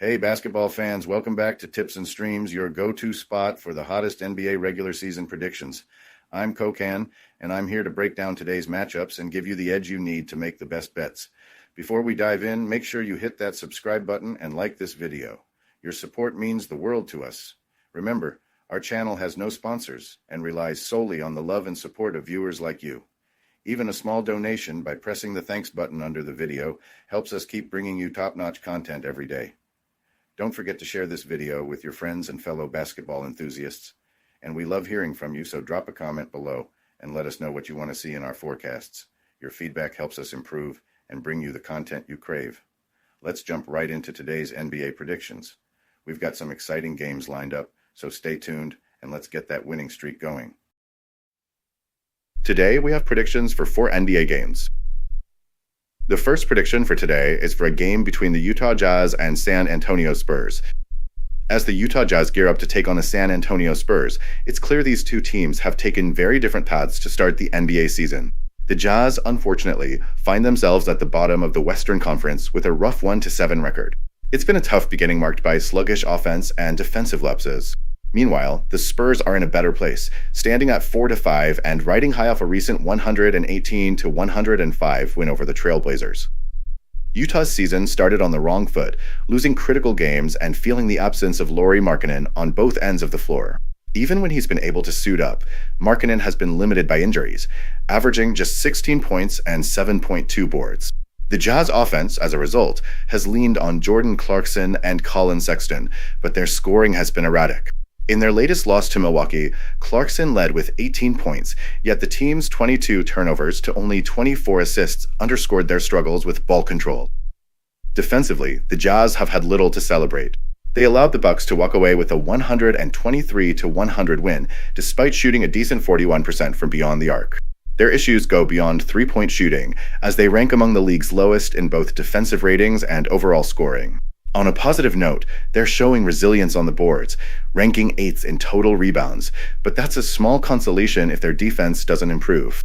Hey, basketball fans, welcome back to Tips and Streams, your go-to spot for the hottest NBA regular season predictions. I'm Kokan, and I'm here to break down today's matchups and give you the edge you need to make the best bets. Before we dive in, make sure you hit that subscribe button and like this video. Your support means the world to us. Remember, our channel has no sponsors and relies solely on the love and support of viewers like you. Even a small donation by pressing the thanks button under the video helps us keep bringing you top-notch content every day. Don't forget to share this video with your friends and fellow basketball enthusiasts. And we love hearing from you, so drop a comment below and let us know what you want to see in our forecasts. Your feedback helps us improve and bring you the content you crave. Let's jump right into today's NBA predictions. We've got some exciting games lined up, so stay tuned and let's get that winning streak going. Today, we have predictions for 4 NBA games. The first prediction for today is for a game between the Utah Jazz and San Antonio Spurs. As the Utah Jazz gear up to take on the San Antonio Spurs, it's clear these two teams have taken very different paths to start the NBA season. The Jazz, unfortunately, find themselves at the bottom of the Western Conference with a rough 1-7 record. It's been a tough beginning marked by sluggish offense and defensive lapses. Meanwhile, the Spurs are in a better place, standing at 4-5 and riding high off a recent 118-105 win over the Trailblazers. Utah's season started on the wrong foot, losing critical games and feeling the absence of Lauri Markkanen on both ends of the floor. Even when he's been able to suit up, Markkanen has been limited by injuries, averaging just 16 points and 7.2 boards. The Jazz offense, as a result, has leaned on Jordan Clarkson and Colin Sexton, but their scoring has been erratic. In their latest loss to Milwaukee, Clarkson led with 18 points, yet the team's 22 turnovers to only 24 assists underscored their struggles with ball control. Defensively, the Jazz have had little to celebrate. They allowed the Bucks to walk away with a 123-100 win, despite shooting a decent 41% from beyond the arc. Their issues go beyond three-point shooting, as they rank among the league's lowest in both defensive ratings and overall scoring. On a positive note, they're showing resilience on the boards, ranking 8th in total rebounds, but that's a small consolation if their defense doesn't improve.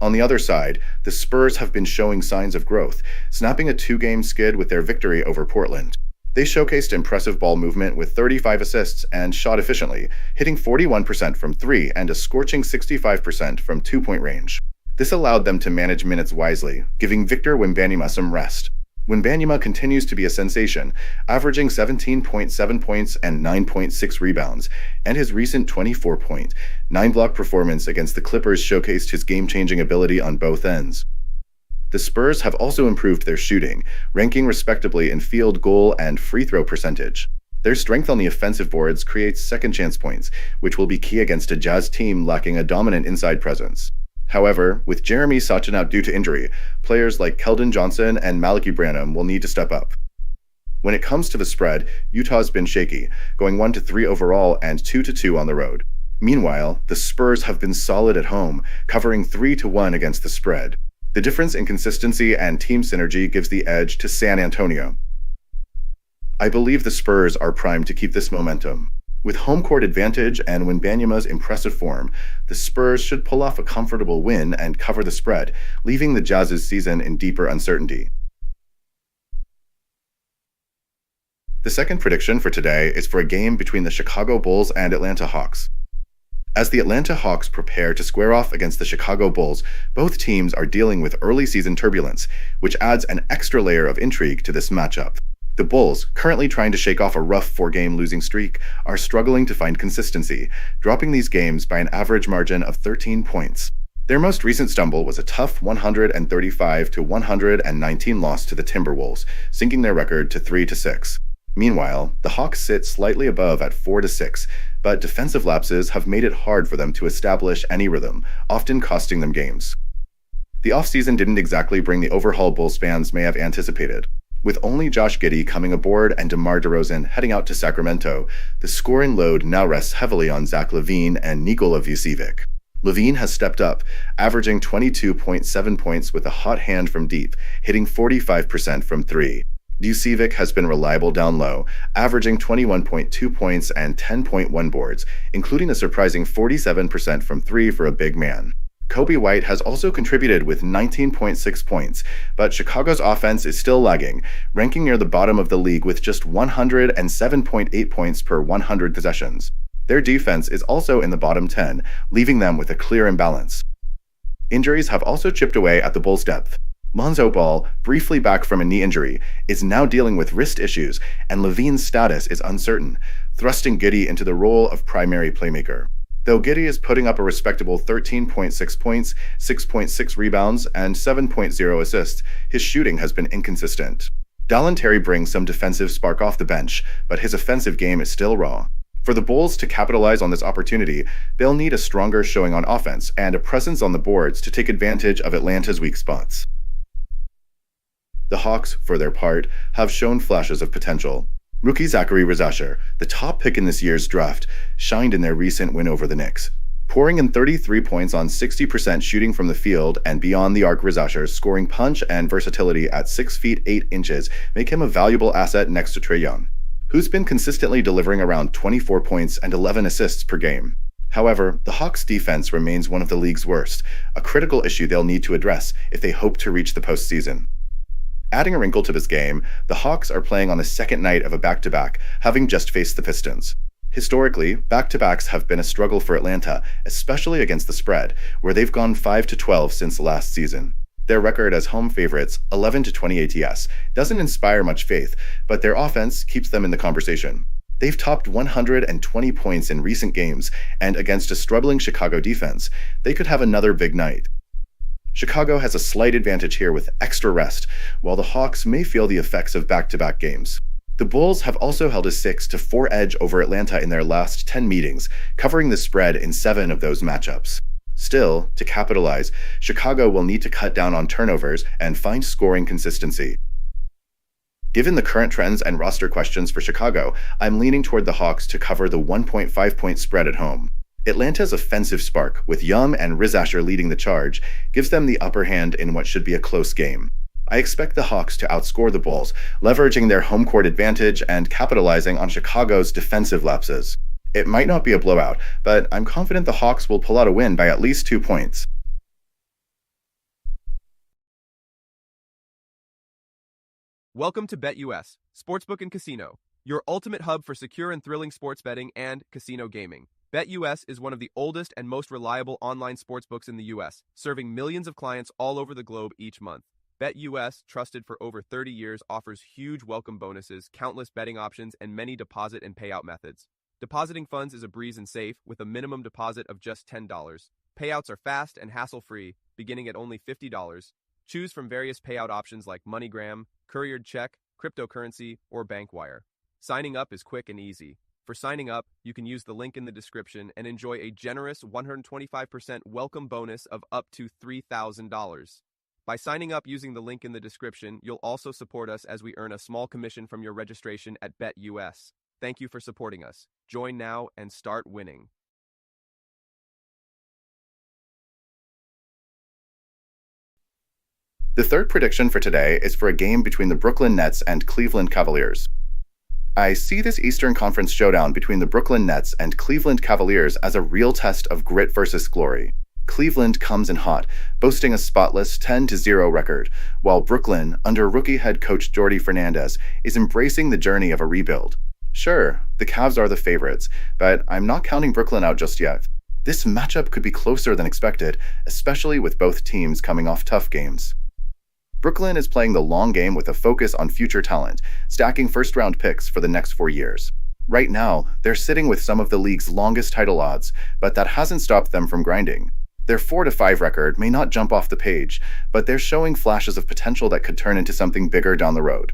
On the other side, the Spurs have been showing signs of growth, snapping a 2-game skid with their victory over Portland. They showcased impressive ball movement with 35 assists and shot efficiently, hitting 41% from 3 and a scorching 65% from 2-point range. This allowed them to manage minutes wisely, giving Victor Wembanyama some rest. Wembanyama continues to be a sensation, averaging 17.7 points and 9.6 rebounds, and his recent 24-point, 9-block performance against the Clippers showcased his game-changing ability on both ends. The Spurs have also improved their shooting, ranking respectably in field goal and free throw percentage. Their strength on the offensive boards creates second-chance points, which will be key against a Jazz team lacking a dominant inside presence. However, with Jeremy Sochan out due to injury, players like Keldon Johnson and Malachy Branham will need to step up. When it comes to the spread, Utah's been shaky, going 1-3 overall and 2-2 on the road. Meanwhile, the Spurs have been solid at home, covering 3-1 against the spread. The difference in consistency and team synergy gives the edge to San Antonio. I believe the Spurs are primed to keep this momentum. With home court advantage and Wembanyama's impressive form, the Spurs should pull off a comfortable win and cover the spread, leaving the Jazz's season in deeper uncertainty. The second prediction for today is for a game between the Chicago Bulls and Atlanta Hawks. As the Atlanta Hawks prepare to square off against the Chicago Bulls, both teams are dealing with early season turbulence, which adds an extra layer of intrigue to this matchup. The Bulls, currently trying to shake off a rough 4-game losing streak, are struggling to find consistency, dropping these games by an average margin of 13 points. Their most recent stumble was a tough 135-119 loss to the Timberwolves, sinking their record to 3-6. Meanwhile, the Hawks sit slightly above at 4-6, but defensive lapses have made it hard for them to establish any rhythm, often costing them games. The offseason didn't exactly bring the overhaul Bulls fans may have anticipated. With only Josh Giddey coming aboard and DeMar DeRozan heading out to Sacramento, the scoring load now rests heavily on Zach LaVine and Nikola Vucevic. LaVine has stepped up, averaging 22.7 points with a hot hand from deep, hitting 45% from 3. Vucevic has been reliable down low, averaging 21.2 points and 10.1 boards, including a surprising 47% from 3 for a big man. Kobe White has also contributed with 19.6 points, but Chicago's offense is still lagging, ranking near the bottom of the league with just 107.8 points per 100 possessions. Their defense is also in the bottom 10, leaving them with a clear imbalance. Injuries have also chipped away at the Bulls' depth. Lonzo Ball, briefly back from a knee injury, is now dealing with wrist issues, and Levine's status is uncertain, thrusting Giddey into the role of primary playmaker. Though Giddey is putting up a respectable 13.6 points, 6.6 rebounds, and 7.0 assists, his shooting has been inconsistent. Dallin Terry brings some defensive spark off the bench, but his offensive game is still raw. For the Bulls to capitalize on this opportunity, they'll need a stronger showing on offense and a presence on the boards to take advantage of Atlanta's weak spots. The Hawks, for their part, have shown flashes of potential. Rookie Zachary Razasher, the top pick in this year's draft, shined in their recent win over the Knicks. Pouring in 33 points on 60% shooting from the field and beyond the arc, Razasher's scoring punch and versatility at 6 feet 8 inches make him a valuable asset next to Trae Young, who's been consistently delivering around 24 points and 11 assists per game. However, the Hawks' defense remains one of the league's worst, a critical issue they'll need to address if they hope to reach the postseason. Adding a wrinkle to this game, the Hawks are playing on the second night of a back-to-back, having just faced the Pistons. Historically, back-to-backs have been a struggle for Atlanta, especially against the spread, where they've gone 5-12 since last season. Their record as home favorites, 11-20 ATS, doesn't inspire much faith, but their offense keeps them in the conversation. They've topped 120 points in recent games, and against a struggling Chicago defense, they could have another big night. Chicago has a slight advantage here with extra rest, while the Hawks may feel the effects of back-to-back games. The Bulls have also held a 6-4 edge over Atlanta in their last 10 meetings, covering the spread in 7 of those matchups. Still, to capitalize, Chicago will need to cut down on turnovers and find scoring consistency. Given the current trends and roster questions for Chicago, I'm leaning toward the Hawks to cover the 1.5-point spread at home. Atlanta's offensive spark, with Yum and Razasher leading the charge, gives them the upper hand in what should be a close game. I expect the Hawks to outscore the Bulls, leveraging their home court advantage and capitalizing on Chicago's defensive lapses. It might not be a blowout, but I'm confident the Hawks will pull out a win by at least 2 points. Welcome to BetUS, Sportsbook and Casino, your ultimate hub for secure and thrilling sports betting and casino gaming. BetUS is one of the oldest and most reliable online sportsbooks in the U.S., serving millions of clients all over the globe each month. BetUS, trusted for over 30 years, offers huge welcome bonuses, countless betting options, and many deposit and payout methods. Depositing funds is a breeze and safe, with a minimum deposit of just $10. Payouts are fast and hassle-free, beginning at only $50. Choose from various payout options like MoneyGram, couriered check, cryptocurrency, or bank wire. Signing up is quick and easy. For signing up, you can use the link in the description and enjoy a generous 125% welcome bonus of up to $3,000. By signing up using the link in the description, you'll also support us as we earn a small commission from your registration at BetUS. Thank you for supporting us. Join now and start winning. The third prediction for today is for a game between the Brooklyn Nets and Cleveland Cavaliers. I see this Eastern Conference showdown between the Brooklyn Nets and Cleveland Cavaliers as a real test of grit versus glory. Cleveland comes in hot, boasting a spotless 10-0 record, while Brooklyn, under rookie head coach Jordi Fernandez, is embracing the journey of a rebuild. Sure, the Cavs are the favorites, but I'm not counting Brooklyn out just yet. This matchup could be closer than expected, especially with both teams coming off tough games. Brooklyn is playing the long game with a focus on future talent, stacking first-round picks for the next 4 years. Right now, they're sitting with some of the league's longest title odds, but that hasn't stopped them from grinding. Their 4-5 record may not jump off the page, but they're showing flashes of potential that could turn into something bigger down the road.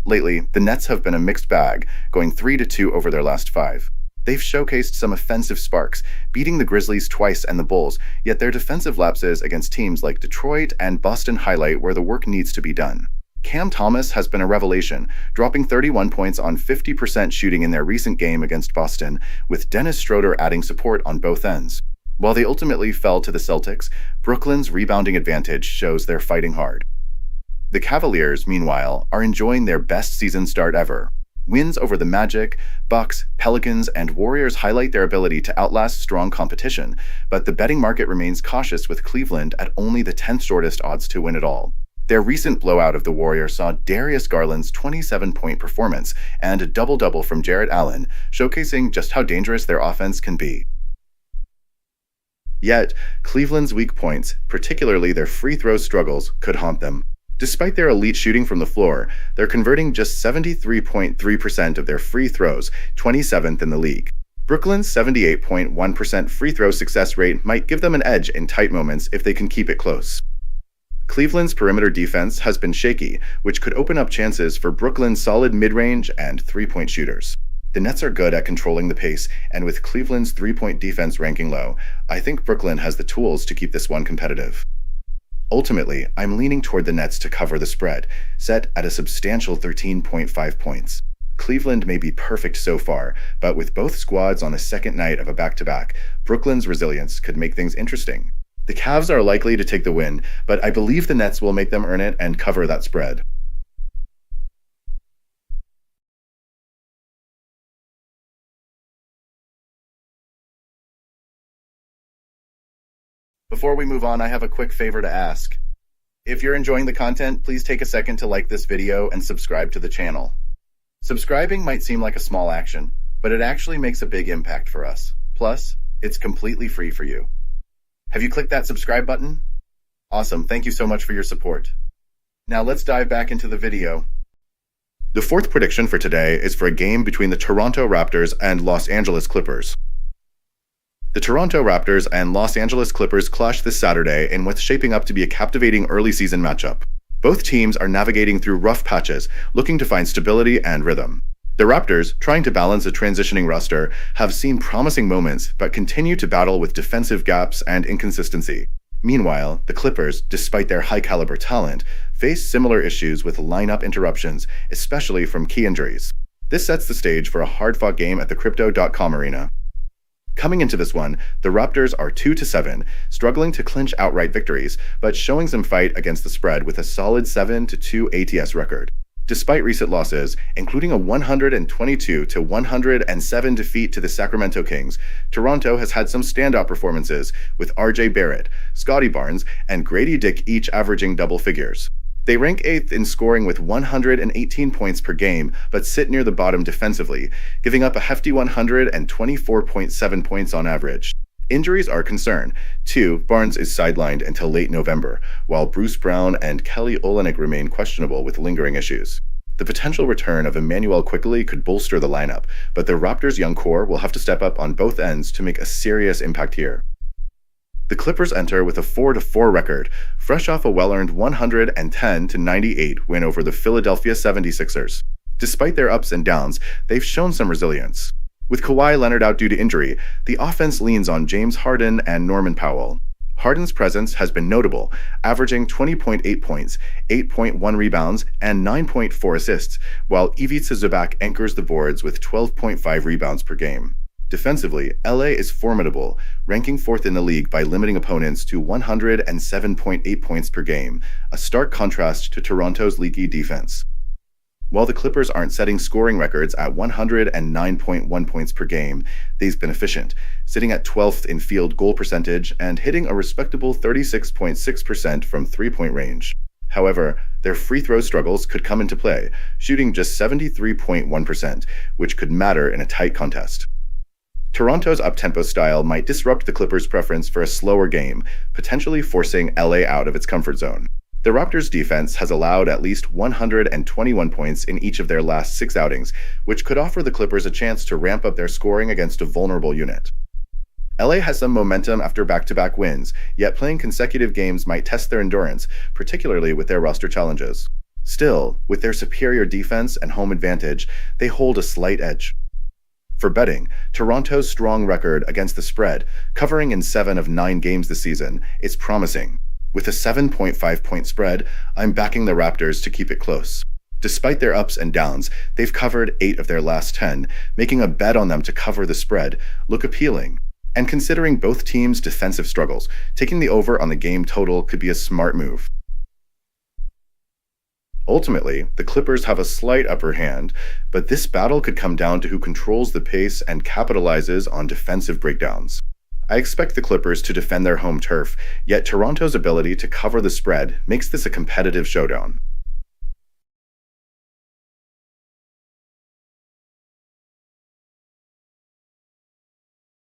Lately, the Nets have been a mixed bag, going 3-2 over their last 5. They've showcased some offensive sparks, beating the Grizzlies twice and the Bulls, yet their defensive lapses against teams like Detroit and Boston highlight where the work needs to be done. Cam Thomas has been a revelation, dropping 31 points on 50% shooting in their recent game against Boston, with Dennis Schroeder adding support on both ends. While they ultimately fell to the Celtics, Brooklyn's rebounding advantage shows they're fighting hard. The Cavaliers, meanwhile, are enjoying their best season start ever. Wins over the Magic, Bucks, Pelicans, and Warriors highlight their ability to outlast strong competition, but the betting market remains cautious with Cleveland at only the 10th shortest odds to win it all. Their recent blowout of the Warriors saw Darius Garland's 27-point performance and a double-double from Jarrett Allen, showcasing just how dangerous their offense can be. Yet, Cleveland's weak points, particularly their free throw struggles, could haunt them. Despite their elite shooting from the floor, they're converting just 73.3% of their free throws, 27th in the league. Brooklyn's 78.1% free throw success rate might give them an edge in tight moments if they can keep it close. Cleveland's perimeter defense has been shaky, which could open up chances for Brooklyn's solid mid-range and three-point shooters. The Nets are good at controlling the pace, and with Cleveland's three-point defense ranking low, I think Brooklyn has the tools to keep this one competitive. Ultimately, I'm leaning toward the Nets to cover the spread, set at a substantial 13.5 points. Cleveland may be perfect so far, but with both squads on the second night of a back-to-back, Brooklyn's resilience could make things interesting. The Cavs are likely to take the win, but I believe the Nets will make them earn it and cover that spread. Before we move on, I have a quick favor to ask. If you're enjoying the content, please take a second to like this video and subscribe to the channel. Subscribing might seem like a small action, but it actually makes a big impact for us. Plus, it's completely free for you. Have you clicked that subscribe button? Awesome, thank you so much for your support. Now let's dive back into the video. The fourth prediction for today is for a game between the Toronto Raptors and Los Angeles Clippers. The Toronto Raptors and Los Angeles Clippers clash this Saturday in what's shaping up to be a captivating early season matchup. Both teams are navigating through rough patches, looking to find stability and rhythm. The Raptors, trying to balance a transitioning roster, have seen promising moments but continue to battle with defensive gaps and inconsistency. Meanwhile, the Clippers, despite their high-caliber talent, face similar issues with lineup interruptions, especially from key injuries. This sets the stage for a hard-fought game at the Crypto.com arena. Coming into this one, the Raptors are 2-7, struggling to clinch outright victories, but showing some fight against the spread with a solid 7-2 ATS record. Despite recent losses, including a 122-107 defeat to the Sacramento Kings, Toronto has had some standout performances, with RJ Barrett, Scotty Barnes, and Grady Dick each averaging double figures. They rank 8th in scoring with 118 points per game, but sit near the bottom defensively, giving up a hefty 124.7 points on average. Injuries are a concern. Barnes is sidelined until late November, while Bruce Brown and Kelly Olynyk remain questionable with lingering issues. The potential return of Emmanuel Quickley could bolster the lineup, but the Raptors' young core will have to step up on both ends to make a serious impact here. The Clippers enter with a 4-4 record, fresh off a well-earned 110-98 win over the Philadelphia 76ers. Despite their ups and downs, they've shown some resilience. With Kawhi Leonard out due to injury, the offense leans on James Harden and Norman Powell. Harden's presence has been notable, averaging 20.8 points, 8.1 rebounds, and 9.4 assists, while Ivica Zubac anchors the boards with 12.5 rebounds per game. Defensively, LA is formidable, ranking 4th in the league by limiting opponents to 107.8 points per game, a stark contrast to Toronto's leaky defense. While the Clippers aren't setting scoring records at 109.1 points per game, they've been efficient, sitting at 12th in field goal percentage and hitting a respectable 36.6% from three-point range. However, their free throw struggles could come into play, shooting just 73.1%, which could matter in a tight contest. Toronto's up-tempo style might disrupt the Clippers' preference for a slower game, potentially forcing LA out of its comfort zone. The Raptors' defense has allowed at least 121 points in each of their last 6 outings, which could offer the Clippers a chance to ramp up their scoring against a vulnerable unit. LA has some momentum after back-to-back wins, yet playing consecutive games might test their endurance, particularly with their roster challenges. Still, with their superior defense and home advantage, they hold a slight edge. For betting, Toronto's strong record against the spread, covering in 7 of 9 games this season, is promising. With a 7.5-point spread, I'm backing the Raptors to keep it close. Despite their ups and downs, they've covered 8 of their last 10, making a bet on them to cover the spread look appealing. And considering both teams' defensive struggles, taking the over on the game total could be a smart move. Ultimately, the Clippers have a slight upper hand, but this battle could come down to who controls the pace and capitalizes on defensive breakdowns. I expect the Clippers to defend their home turf, yet Toronto's ability to cover the spread makes this a competitive showdown.